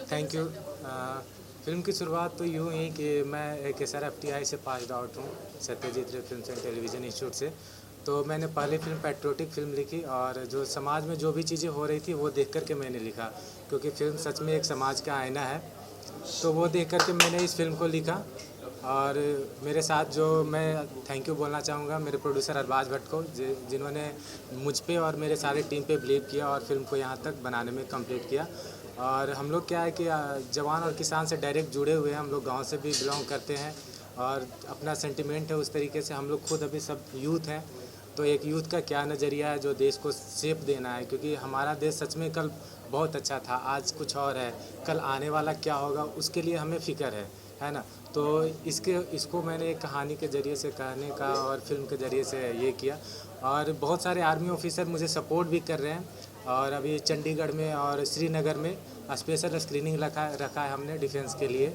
Thank you. Film की शुरुआत तो यूँ हुई कि मैं एक SRFTI से पास्ड आउट हूँ, सत्यजीत रे फिल्म्स एंड टेलीविज़न इंस्टीट्यूट से। तो मैंने पहली फ़िल्म पैट्रियोटिक फ़िल्म लिखी और जो समाज में जो भी चीज़ें हो रही थी वो देख कर के मैंने लिखा, क्योंकि फ़िल्म सच में एक समाज का आईना है। तो वो देख कर के मैंने इस फ़िल्म को लिखा। और मेरे साथ जो मैं थैंक यू बोलना चाहूँगा मेरे प्रोड्यूसर अरबाज भट्ट को, जिन्होंने मुझ पे और मेरे सारे टीम पे बिलीव किया और फिल्म को यहाँ तक बनाने में कंप्लीट किया। और हम लोग क्या है कि जवान और किसान से डायरेक्ट जुड़े हुए हैं, हम लोग गांव से भी बिलोंग करते हैं और अपना सेंटिमेंट है उस तरीके से। हम लोग खुद अभी सब यूथ हैं, तो एक यूथ का क्या नज़रिया है जो देश को शेप देना है, क्योंकि हमारा देश सच में कल बहुत अच्छा था, आज कुछ और है, कल आने वाला क्या होगा उसके लिए हमें फ़िक्र है ना। तो इसको मैंने एक कहानी के ज़रिए से कहने का और फिल्म के ज़रिए से ये किया। और बहुत सारे आर्मी ऑफिसर मुझे सपोर्ट भी कर रहे हैं, और अभी चंडीगढ़ में और श्रीनगर में स्पेशल स्क्रीनिंग रखा है हमने डिफेंस के लिए।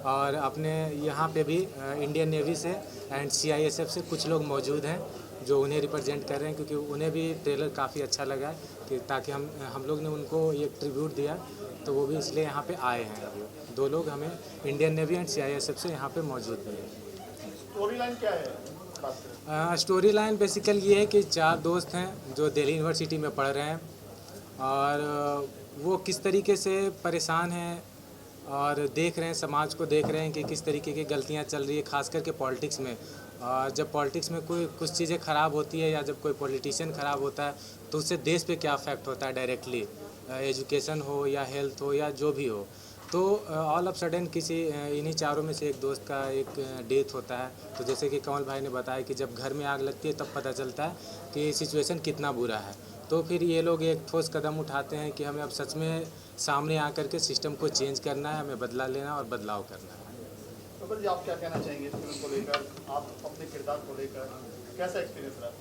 और अपने यहाँ पे भी इंडियन नेवी से एंड CISF से कुछ लोग मौजूद हैं जो उन्हें रिप्रेजेंट कर रहे हैं, क्योंकि उन्हें भी ट्रेलर काफ़ी अच्छा लगा है कि ताकि हम लोग ने उनको ये ट्रिब्यूट दिया, तो वो भी इसलिए यहाँ पे आए हैं। अभी 2 लोग हमें इंडियन नेवी एंड CISF से यहाँ पे मौजूद भी हैं। स्टोरी लाइन क्या है? स्टोरी लाइन बेसिकल ये है कि 4 दोस्त हैं जो दिल्ली यूनिवर्सिटी में पढ़ रहे हैं, और वो किस तरीके से परेशान हैं और देख रहे हैं, समाज को देख रहे हैं कि किस तरीके की गलतियां चल रही है, खास करके पॉलिटिक्स में। और जब पॉलिटिक्स में कोई कुछ चीज़ें ख़राब होती है या जब कोई पॉलिटिशियन ख़राब होता है तो उससे देश पे क्या अफेक्ट होता है डायरेक्टली, एजुकेशन हो या हेल्थ हो या जो भी हो। तो ऑल ऑफ सडन किसी इन्हीं चारों में से एक दोस्त का एक डेथ होता है। तो जैसे कि कमल भाई ने बताया कि जब घर में आग लगती है तब पता चलता है कि सिचुएशन कितना बुरा है। तो फिर ये लोग एक ठोस कदम उठाते हैं कि हमें अब सच में सामने आकर के सिस्टम को चेंज करना है, हमें बदला लेना और बदलाव करना है। तो बस आप क्या कहना चाहेंगे इस फिल्म को लेकर, आप अपने किरदार को लेकर कैसा एक्सपीरियंस रहा?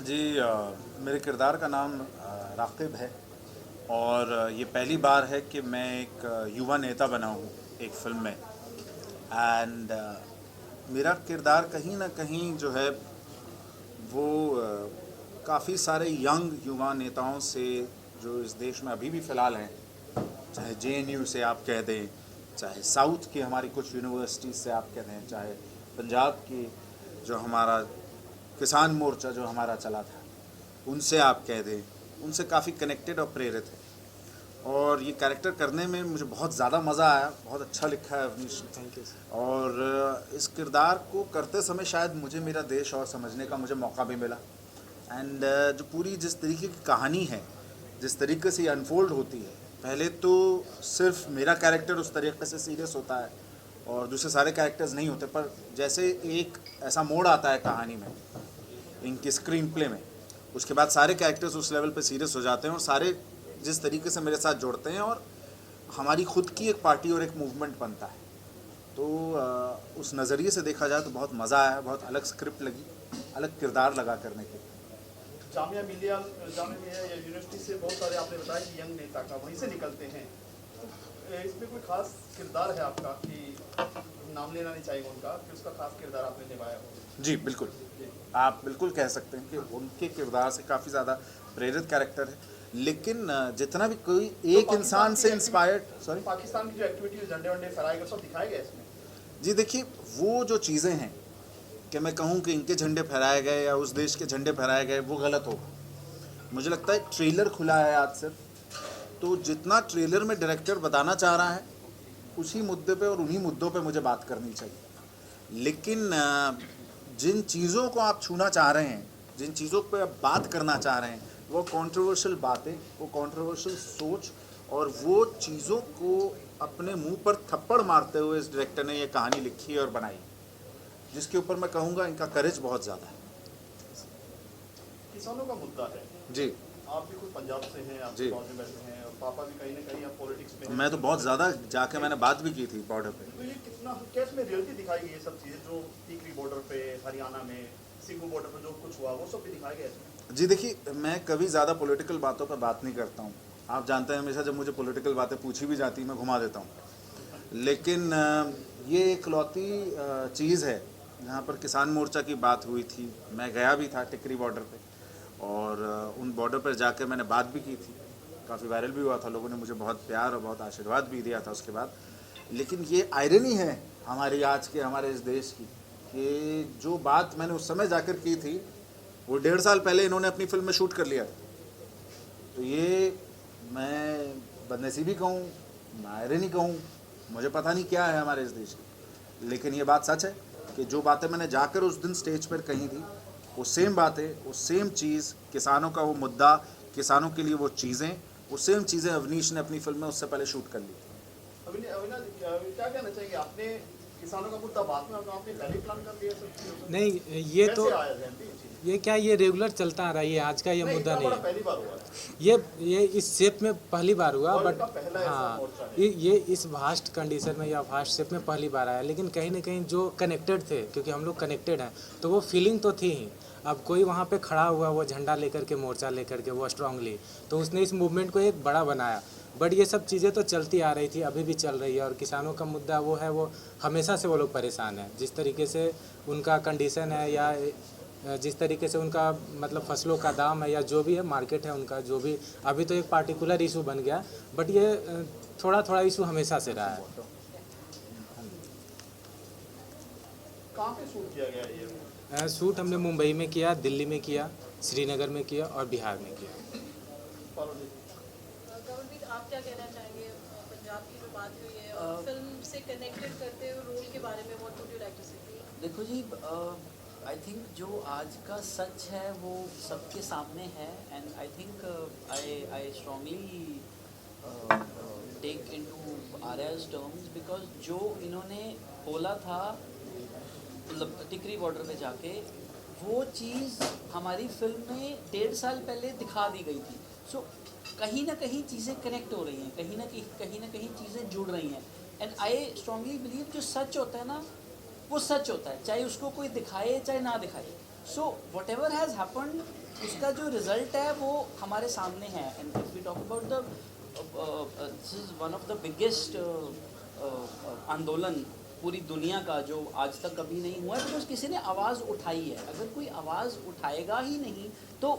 जी मेरे किरदार का नाम राकिब है, और ये पहली बार है कि मैं एक युवा नेता बना हूँ एक फिल्म में। एंड मेरा किरदार कहीं ना कहीं जो है वो काफ़ी सारे यंग युवा नेताओं से जो इस देश में अभी भी फ़िलहाल हैं, चाहे JNU से आप कह दें, चाहे साउथ की हमारी कुछ यूनिवर्सिटीज़ से आप कह दें, चाहे पंजाब की जो हमारा किसान मोर्चा जो हमारा चला था उनसे आप कह दें, उनसे काफ़ी कनेक्टेड और प्रेरित है। और ये कैरेक्टर करने में मुझे बहुत ज़्यादा मज़ा आया, बहुत अच्छा लिखा है अवनीश ने। Thank you. और इस किरदार को करते समय शायद मुझे मेरा देश और समझने का मुझे मौका भी मिला। एंड जो पूरी जिस तरीके की कहानी है, जिस तरीके से ये अनफोल्ड होती है, पहले तो सिर्फ मेरा कैरेक्टर उस तरीके से सीरियस होता है और दूसरे सारे कैरेक्टर्स नहीं होते, पर जैसे एक ऐसा मोड़ आता है कहानी में, इनकी स्क्रीन प्ले में, उसके बाद सारे कैरेक्टर्स उस लेवल पे सीरियस हो जाते हैं और सारे जिस तरीके से मेरे साथ जुड़ते हैं और हमारी खुद की एक पार्टी और एक मूवमेंट बनता है। तो उस नज़रिए से देखा जाए तो बहुत मज़ा आया, बहुत अलग स्क्रिप्ट लगी, अलग किरदार लगा करने के। जामिया मिलिया या यूनिवर्सिटी से बहुत सारे आपने बताया कि यंग नेता का वहीं से निकलते हैं, तो इसमें कोई खास किरदार है आपका कि नाम लेना नहीं चाहिए उनका, कि उसका खास किरदार आपने निभाया हो? जी बिल्कुल, आप बिल्कुल कह सकते हैं कि उनके किरदार से काफ़ी ज़्यादा प्रेरित कैरेक्टर है। लेकिन जितना भी कोई एक इंसान से इंस्पायर्ड, सॉरी, पाकिस्तान की जो एक्टिविटीज झंडे वंडे फहराए गए सब दिखाए गए इसमें? जी देखिए, वो जो चीज़ें हैं कि मैं कहूँ कि इनके झंडे फहराए गए या उस देश के झंडे फहराए गए, वो गलत होगा। मुझे लगता है ट्रेलर खुला है आज सिर्फ, तो जितना ट्रेलर में डायरेक्टर बताना चाह रहा है उसी मुद्दे पे और उन्हीं मुद्दों पे मुझे बात करनी चाहिए। लेकिन जिन चीज़ों को आप छूना चाह रहे हैं, जिन चीज़ों पे आप बात करना चाह रहे हैं, वो कंट्रोवर्शियल बातें, वो कंट्रोवर्शियल सोच और वो चीज़ों को अपने मुंह पर थप्पड़ मारते हुए इस डायरेक्टर ने ये कहानी लिखी और बनाई, जिसके ऊपर मैं कहूँगा इनका करेज बहुत ज़्यादा है। किसानों का मुद्दा है जी, आप भी खुद पंजाब से हैं, आप जी। गाँव में बैठे हैं और पापा भी कहीं ना कहीं आप पॉलिटिक्स में हैं। मैं तो बहुत ज़्यादा जाके मैंने बात भी की थी बॉर्डर पे। तो ये कितना क्या इसमें रियलिटी दिखाई गई, ये सब चीज़ें जो टीकरी बॉर्डर पे, हरियाणा में सिंगू बॉर्डर पे जो कुछ हुआ वो सब भी दिखाया गया इसमें? जी देखिए, मैं कभी ज़्यादा पॉलिटिकल बातों पर बात नहीं करता हूँ। आप जानते हैं हमेशा जब मुझे पॉलिटिकल बातें पूछी भी जाती मैं घुमा देता हूँ। लेकिन ये इकलौती चीज़ है जहाँ पर किसान मोर्चा की बात हुई थी। मैं गया भी था टिकरी बॉर्डर पे और उन बॉर्डर पर जाकर मैंने बात भी की थी। काफ़ी वायरल भी हुआ था, लोगों ने मुझे बहुत प्यार और बहुत आशीर्वाद भी दिया था उसके बाद। लेकिन ये आयरनी है हमारी आज के हमारे इस देश की कि जो बात मैंने उस समय जाकर की थी वो 1.5 साल पहले इन्होंने अपनी फिल्म में शूट कर लिया था। तो ये मैं बदनसीबी कहूँ, मैं आयरनी कहूँ, मुझे पता नहीं क्या है हमारे इस देश की, लेकिन ये बात सच है कि जो बातें मैंने जाकर उस दिन स्टेज पर कही थी वो सेम बातें, वो सेम चीज़, किसानों का वो मुद्दा, किसानों के लिए वो चीज़ें, वो सेम चीज़ें अवनीश ने अपनी फिल्म में उससे पहले शूट कर ली थी। अविनाश क्या कहना चाहिए, आपने किसानों का मुद्दा बाद में आपने पहले प्लान कर लिया सब चीज़ों को? नहीं, ये तो कैसे आया ध्यान में ये चीज़? ये क्या, ये रेगुलर चलता आ रहा है, ये आज का ये मुद्दा इतना नहीं बड़ा है। पहली बार हुआ है। ये इस शेप में पहली बार हुआ, और बट इनका पहला ऐसा हाँ, मोर्चा है। ये इस वास्ट कंडीशन में या वास्ट शेप में पहली बार आया। लेकिन कहीं ना कहीं जो कनेक्टेड थे, क्योंकि हम लोग कनेक्टेड हैं, तो वो फीलिंग तो थी ही। अब कोई वहाँ पे खड़ा हुआ वो झंडा लेकर के, मोर्चा लेकर के, वो स्ट्रांगली, तो उसने इस मूवमेंट को एक बड़ा बनाया। बट ये सब चीज़ें तो चलती आ रही थी, अभी भी चल रही है। और किसानों का मुद्दा वो है, वो हमेशा से वो लोग परेशान हैं। जिस तरीके से उनका कंडीशन है या जिस तरीके से उनका मतलब फसलों का दाम है या जो भी है मार्केट है उनका, जो भी अभी तो एक पार्टिकुलर इशू बन गया, बट ये थोड़ा थोड़ा इशू हमेशा से रहा है। कहाँ पे शूट किया गया ये? शूट हमने मुंबई में किया, दिल्ली में किया, श्रीनगर में किया और बिहार में किया। कमलजीत, आप क्या कहना चाहेंगे पंजाब की जो बात हुई है और फिल्म से कनेक्टेड करते हुए रोल के बारे में, what would you like to say? देखो जी, आई थिंक जो आज का सच है वो सबके सामने है, and I think I strongly take into Aarya's terms, because जो इन्होंने बोला था मतलब टिकरी बॉर्डर पे जाके, वो चीज़ हमारी फिल्म में 1.5 साल पहले दिखा दी गई थी। सो कहीं ना कहीं चीज़ें कनेक्ट हो रही हैं, कहीं ना कहीं चीज़ें जुड़ रही हैं, एंड आई स्ट्रांगली बिलीव जो सच होता है ना वो सच होता है, चाहे उसको कोई दिखाए चाहे ना दिखाए। So whatever has happened, उसका जो रिजल्ट है वो हमारे सामने है। And if we talk about the this is one of the biggest आंदोलन पूरी दुनिया का जो आज तक कभी नहीं हुआ है, बिकॉज किसी ने आवाज़ उठाई है। अगर कोई आवाज़ उठाएगा ही नहीं तो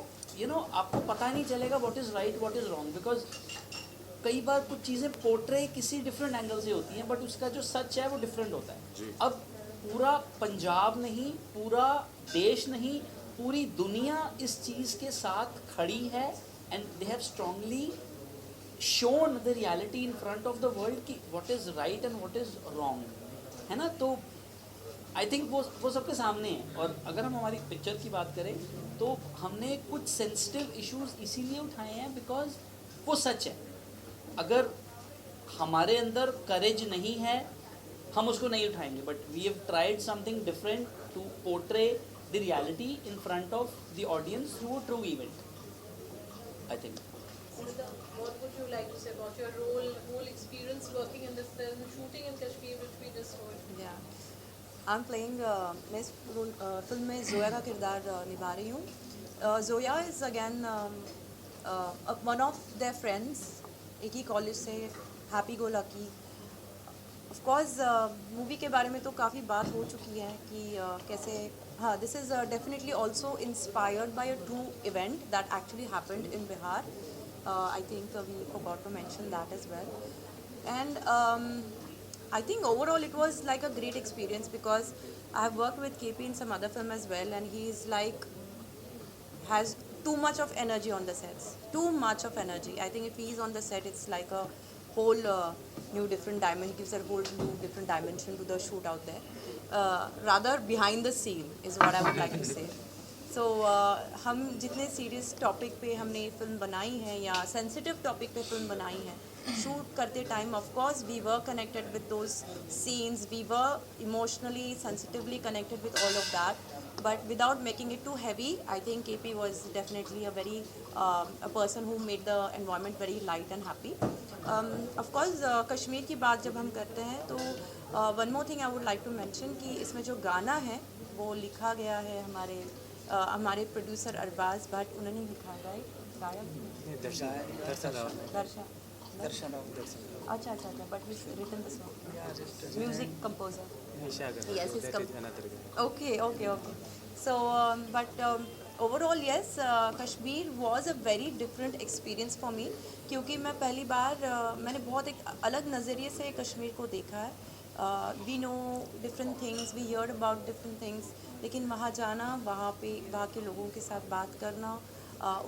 आपको पता नहीं चलेगा what is right what is wrong, because कई बार कुछ चीज़ें पोर्ट्रे किसी डिफरेंट एंगल से होती हैं, बट उसका जो सच है वो डिफरेंट होता है। अब पूरा पंजाब नहीं, पूरा देश नहीं, पूरी दुनिया इस चीज़ के साथ खड़ी है, and they have strongly shown the reality in front of the world कि what is right and what is wrong, है ना। तो आई थिंक वो सबके सामने है। और अगर हम हमारी पिक्चर की बात करें तो हमने कुछ सेंसिटिव इश्यूज इसीलिए उठाए हैं बिकॉज वो सच है। अगर हमारे अंदर करेज नहीं है हम उसको नहीं उठाएंगे, but we have tried something different to portray the reality in front of the audience through a true event, I think. What would you like to say about your whole experience working in this film, shooting in Kashmir, which we just heard? Yeah, I'm playing मैं इस film में जोया का किरदार निभा रही हूँ। Zoya is again one of their friends, एक ही college से, happy go lucky. Of course movie के बारे में तो काफ़ी बात हो चुकी है कि कैसे, हाँ, this is definitely also inspired by a true event that actually happened in Bihar. I think we forgot to mention that as well. And I think overall it was like a great experience because I have worked with KP in some other film as well, and he is like has too much of energy on the sets. Too much of energy. I think if he is on the set, it's like a whole new different dimension. Gives a whole new different dimension to the shoot out there. Rather behind the scene is what I would like to say. सो हम जितने serious topic पे हमने film बनाई है या sensitive topic पे film बनाई है, शूट करते time of course we were connected with those scenes, we were emotionally sensitively connected with all of that, but without making it too heavy. I think KP was definitely a person who made the environment very light and happy. Of course Kashmir की बात जब हम करते हैं तो one more thing I would like to mention कि इसमें जो गाना है वो लिखा गया है हमारे प्रोड्यूसर अरबाज भट्ट, उन्होंने लिखा है, राइट? गायक दर्शन. अच्छा, but he written this song, music composer. Yes, he's okay. So but overall yes, Kashmir was a very different experience for me, क्योंकि मैं पहली बार मैंने बहुत एक अलग नज़रिए से कश्मीर को देखा है। We know different things, we hear about different things, लेकिन वहाँ जाना, वहाँ के लोगों के साथ बात करना,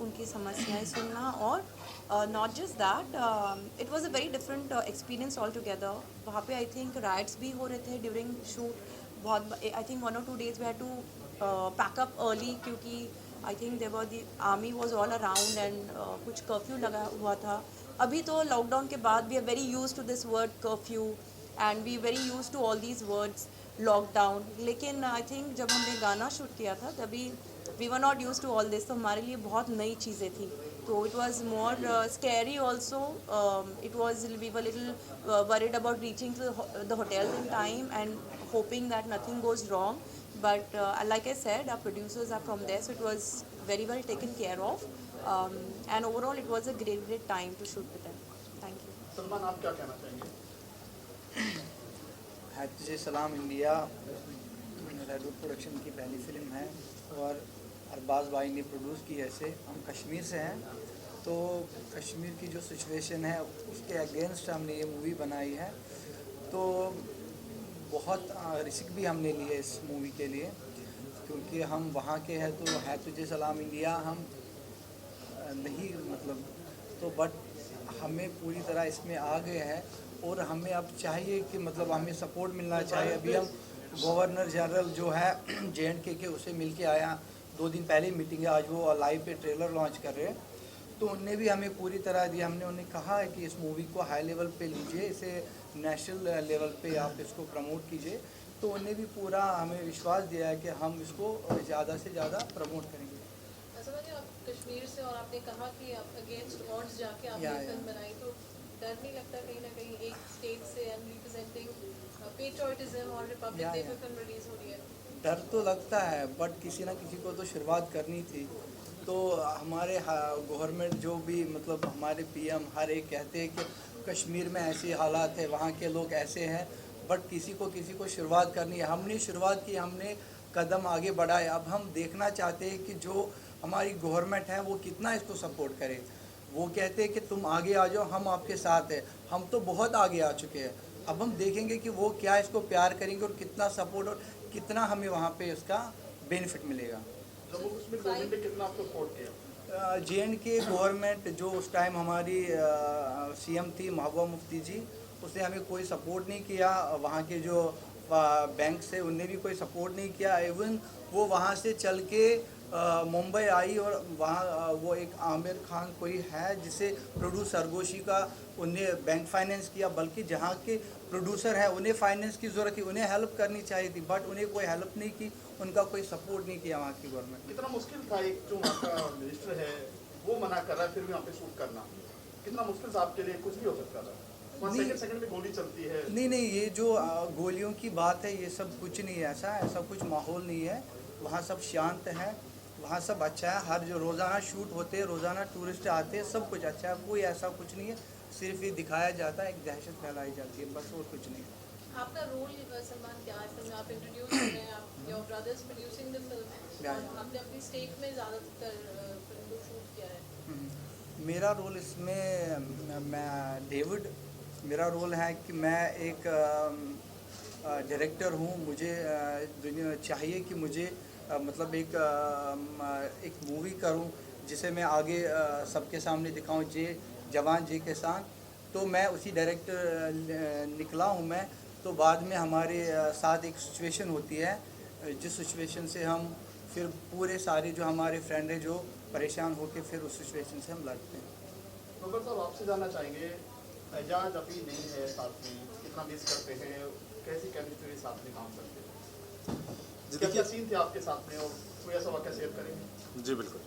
उनकी समस्याएं सुनना, और not just that, it was a very different experience all together. वहाँ पे आई थिंक राइट्स भी हो रहे थे ड्यूरिंग शूट। बहुत I think 1 or 2 days we had to pack up early, क्योंकि I think there the army was all around and कुछ curfew लगा हुआ था। अभी तो लॉकडाउन के बाद we are very use to this word curfew and we very use to all these words lockdown, लेकिन आई थिंक जब हमने गाना शूट किया था तभी we were not use to all this, तो हमारे लिए बहुत नई चीज़ें थी। तो it was more scary also, it was we were little worried about reaching to the hotel in time and hoping that nothing goes wrong, but like I said, our producers are from there, so it was very well taken care of, and overall it was a great time to shoot with them. Thank you. Salman, आप क्या कहना चाहेंगे? है तुझे सलाम India redwood production की पहली film है और अरबाज भाई ने प्रोड्यूस की है। इसे हम कश्मीर से हैं, तो कश्मीर की जो सिचुएशन है उसके अगेंस्ट हमने ये मूवी बनाई है। तो बहुत रिस्क भी हमने लिए इस मूवी के लिए, क्योंकि हम वहाँ के हैं। तो है तुझे सलाम इंडिया हम नहीं मतलब तो बट हमें पूरी तरह इसमें आ गए हैं और हमें अब चाहिए कि मतलब हमें सपोर्ट मिलना चाहिए। अभी हम गवर्नर जनरल जो है JNK के उसे मिल के आया, 2 दिन पहले मीटिंग है, आज वो लाइव पे ट्रेलर लॉन्च कर रहे हैं। तो उनने भी हमें पूरी तरह दिया, हमने उन्हें कहा है कि इस मूवी को हाई लेवल पे लीजिए, इसे नेशनल लेवल पे आप इसको प्रमोट कीजिए। तो उन्हें भी पूरा हमें विश्वास दिया है कि हम इसको ज़्यादा से ज़्यादा प्रमोट करेंगे। ऐसा कि आप कश्मीर से और आपने कहा कि आप अगेंस्ट ऑड्स जाके आपने फिल्म बनाई, तो डर नहीं लगता कहीं ना कहीं एक स्टेट से एंड रिप्रेजेंटिंग पेट्रियटिज्म और रिपब्लिक डे पे फिल्म रिलीज हो रही है? डर तो लगता है, बट किसी ना किसी को तो शुरुआत करनी थी। तो हमारे गवर्नमेंट जो भी मतलब हमारे PM हर एक कहते हैं कि कश्मीर में ऐसे हालात है, वहाँ के लोग ऐसे हैं, बट किसी को शुरुआत करनी है। हमने शुरुआत की, हमने कदम आगे बढ़ाए। अब हम देखना चाहते हैं कि जो हमारी गवर्नमेंट है वो कितना इसको सपोर्ट करे। वो कहते हैं कि तुम आगे आ जाओ, हम आपके साथ हैं। हम तो बहुत आगे आ चुके हैं, अब हम देखेंगे कि वो क्या इसको प्यार करेंगे और कितना सपोर्ट और कितना हमें वहाँ पे उसका बेनिफिट मिलेगा। जम्मू कश्मीर गवर्नमेंट ने कितना आपको सपोर्ट किया? JNK गवर्नमेंट जो उस टाइम हमारी CM थी महबूबा मुफ्ती जी, उसने हमें कोई सपोर्ट नहीं किया। वहाँ के जो बैंक से उनने भी कोई सपोर्ट नहीं किया। इवन वो वहाँ से चल के मुंबई आई और वहाँ वो एक आमिर खान कोई है जिसे प्रोड्यूस सरगोशी का उन्हें बैंक फाइनेंस किया, बल्कि जहाँ के प्रोड्यूसर है उन्हें फाइनेंस की ज़रूरत थी, उन्हें हेल्प करनी चाहिए थी, बट उन्हें कोई हेल्प नहीं की, उनका कोई सपोर्ट नहीं किया वहाँ की गवर्नमेंट। कितना मुश्किल था, एक जो वहाँ का मिनिस्टर है वो मना कर रहा है फिर भी यहाँ पे शूट करना, कितना मुश्किल था आपके लिए? कुछ भी हो सकता था, वहाँ सेकंड में गोली चलती है। नहीं, ये जो गोलियों की बात है ये सब कुछ नहीं है, ऐसा कुछ माहौल नहीं है। वहाँ सब शांत है, वहाँ सब अच्छा है। हर जो रोज़ाना शूट होते हैं, रोज़ाना टूरिस्ट आते हैं, सब कुछ अच्छा है, कोई ऐसा कुछ नहीं है। सिर्फ ये दिखाया जाता है, एक दहशत फैलाई जाती है, बस और कुछ नहीं है। आपका रोल सलमान क्या है फिल्म में? आप इंट्रोड्यूस कर रहे हैं, आप your brothers producing the film और आपने अपनी स्टेट में ज़्यादातर फिल्म को शूट किया है। मेरा रोल इसमें मैं डेविड, मेरा रोल है कि मैं एक डायरेक्टर हूँ। मुझे दुनिया चाहिए कि मुझे मतलब एक मूवी करूं जिसे मैं आगे सबके सामने दिखाऊं, जवान जे के साथ। तो मैं उसी डायरेक्टर निकला हूं मैं। तो बाद में हमारे साथ एक सिचुएशन होती है, जिस सिचुएशन से हम फिर पूरे सारे जो हमारे फ्रेंड हैं जो परेशान होकर फिर उस सिचुएशन से हम लड़ते हैं। नंबर साहब, आपसे जानना चाहेंगे, एजाज अभी नहीं है साथ में, कितना मिस करते हैं, कैसी केमिस्ट्री साथ में काम करते हैं? क्या सीन थे आपके साथ में और कोई ऐसा वाक़या शेयर करेंगे? जी बिल्कुल।